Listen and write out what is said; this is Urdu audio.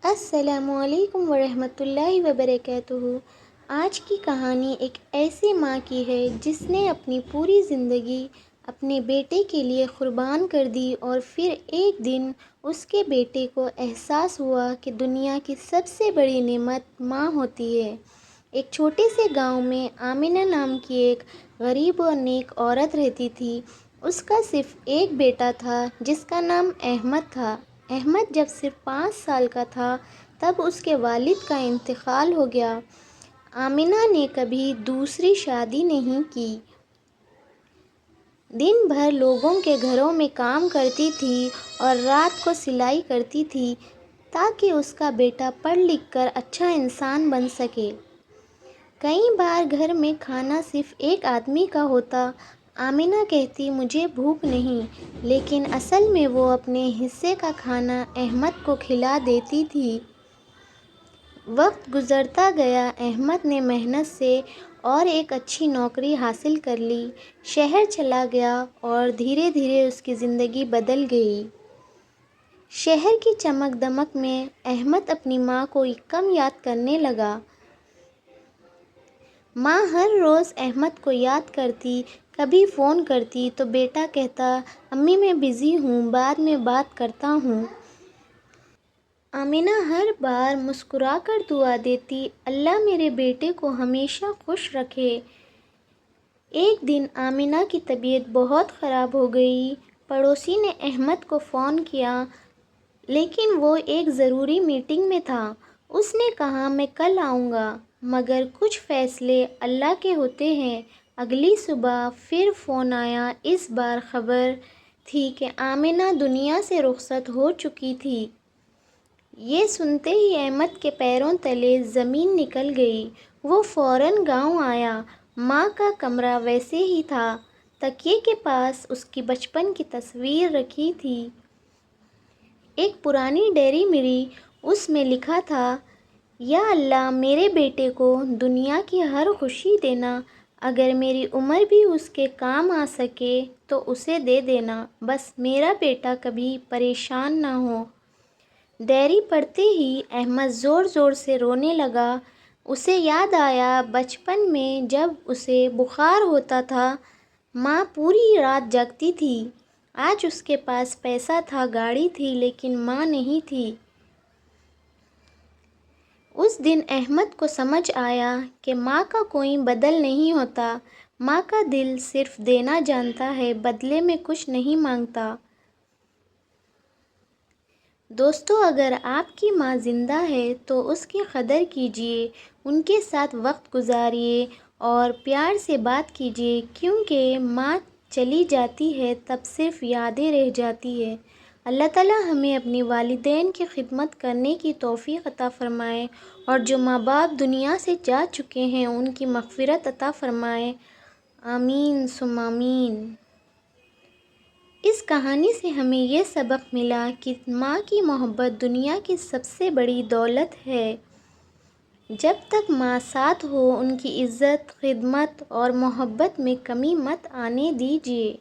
السلام علیکم ورحمۃ اللہ وبرکاتہ۔ آج کی کہانی ایک ایسی ماں کی ہے جس نے اپنی پوری زندگی اپنے بیٹے کے لیے قربان کر دی، اور پھر ایک دن اس کے بیٹے کو احساس ہوا کہ دنیا کی سب سے بڑی نعمت ماں ہوتی ہے۔ ایک چھوٹے سے گاؤں میں آمنہ نام کی ایک غریب اور نیک عورت رہتی تھی۔ اس کا صرف ایک بیٹا تھا جس کا نام احمد تھا۔ احمد جب صرف 5 سال کا تھا تب اس کے والد کا انتقال ہو گیا۔ آمنہ نے کبھی دوسری شادی نہیں کی۔ دن بھر لوگوں کے گھروں میں کام کرتی تھی اور رات کو سلائی کرتی تھی تاکہ اس کا بیٹا پڑھ لکھ کر اچھا انسان بن سکے۔ کئی بار گھر میں کھانا صرف ایک آدمی کا ہوتا۔ آمنہ کہتی مجھے بھوک نہیں، لیکن اصل میں وہ اپنے حصے کا کھانا احمد کو کھلا دیتی تھی۔ وقت گزرتا گیا، احمد نے محنت سے اور ایک اچھی نوکری حاصل کر لی، شہر چلا گیا اور دھیرے دھیرے اس کی زندگی بدل گئی۔ شہر کی چمک دمک میں احمد اپنی ماں کو کم یاد کرنے لگا۔ ماں ہر روز احمد کو یاد کرتی، کبھی فون کرتی تو بیٹا کہتا امی میں بزی ہوں، بعد میں بات کرتا ہوں۔ آمنہ ہر بار مسکرا کر دعا دیتی اللہ میرے بیٹے کو ہمیشہ خوش رکھے۔ ایک دن آمنہ کی طبیعت بہت خراب ہو گئی۔ پڑوسی نے احمد کو فون کیا لیکن وہ ایک ضروری میٹنگ میں تھا۔ اس نے کہا میں کل آؤں گا، مگر کچھ فیصلے اللہ کے ہوتے ہیں۔ اگلی صبح پھر فون آیا۔ اس بار خبر تھی کہ آمنہ دنیا سے رخصت ہو چکی تھی۔ یہ سنتے ہی احمد کے پیروں تلے زمین نکل گئی۔ وہ فوراً گاؤں آیا۔ ماں کا کمرہ ویسے ہی تھا، تکیے کے پاس اس کی بچپن کی تصویر رکھی تھی۔ ایک پرانی ڈائری ملی، اس میں لکھا تھا یا اللہ میرے بیٹے کو دنیا کی ہر خوشی دینا، اگر میری عمر بھی اس کے کام آ سکے تو اسے دے دینا، بس میرا بیٹا کبھی پریشان نہ ہو۔ ڈائری پڑھتے ہی احمد زور زور سے رونے لگا۔ اسے یاد آیا بچپن میں جب اسے بخار ہوتا تھا، ماں پوری رات جاگتی تھی۔ آج اس کے پاس پیسہ تھا، گاڑی تھی، لیکن ماں نہیں تھی۔ اس دن احمد کو سمجھ آیا کہ ماں کا کوئی بدل نہیں ہوتا۔ ماں کا دل صرف دینا جانتا ہے، بدلے میں کچھ نہیں مانگتا۔ دوستو، اگر آپ کی ماں زندہ ہے تو اس کی قدر کیجیے، ان کے ساتھ وقت گزاریے اور پیار سے بات کیجیے، کیونکہ ماں چلی جاتی ہے تب صرف یادیں رہ جاتی ہیں۔ اللہ تعالیٰ ہمیں اپنے والدین کی خدمت کرنے کی توفیق عطا فرمائے، اور جو ماں باپ دنیا سے جا چکے ہیں ان کی مغفرت عطا فرمائے، آمین ثم آمین۔ اس کہانی سے ہمیں یہ سبق ملا کہ ماں کی محبت دنیا کی سب سے بڑی دولت ہے۔ جب تک ماں ساتھ ہو ان کی عزت، خدمت اور محبت میں کمی مت آنے دیجیے۔